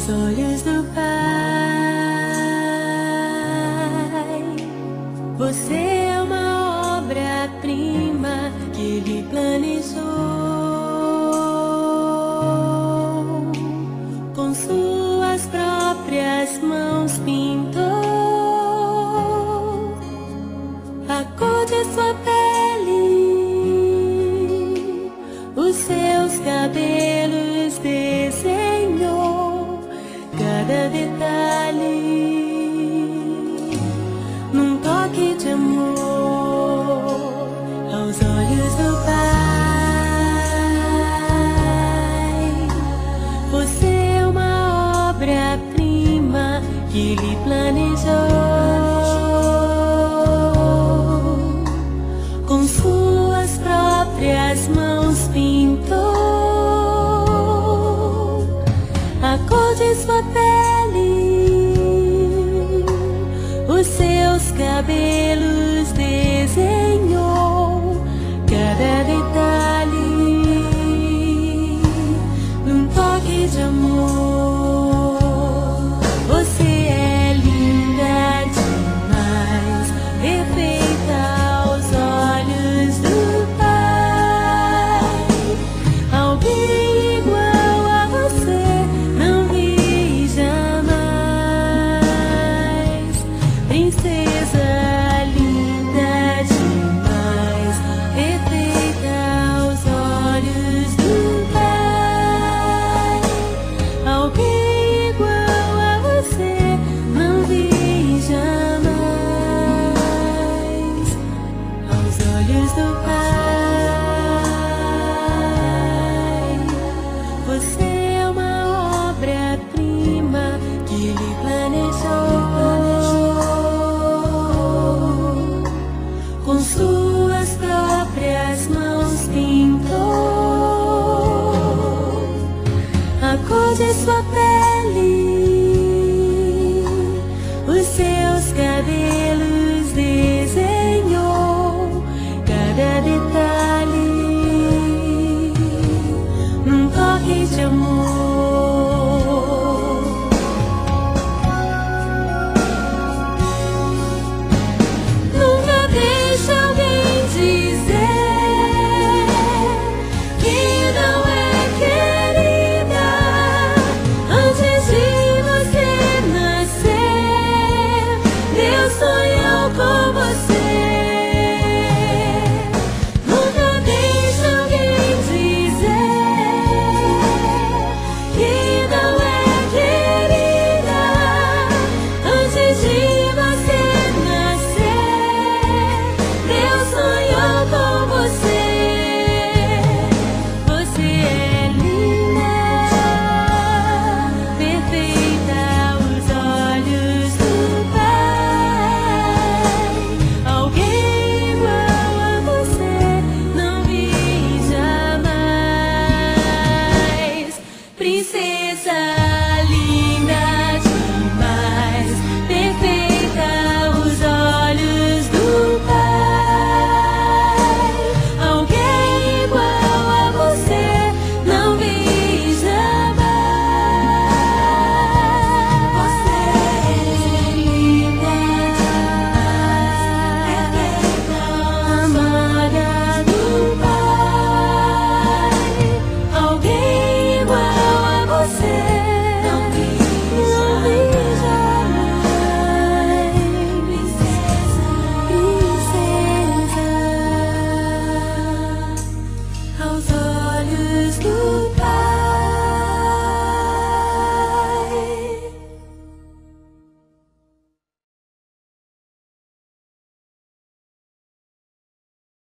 aos olhos do Pai. Você é uma obra-prima que Ele planejou, com suas próprias mãos pintou a cor de sua pele, os seus cabelos desenhou cada detalhe, num toque de amor aos olhos do Pai. Você é uma obra-prima que Ele planejou, com suas próprias mãos pintou a cor de sua pele, os seus cabelos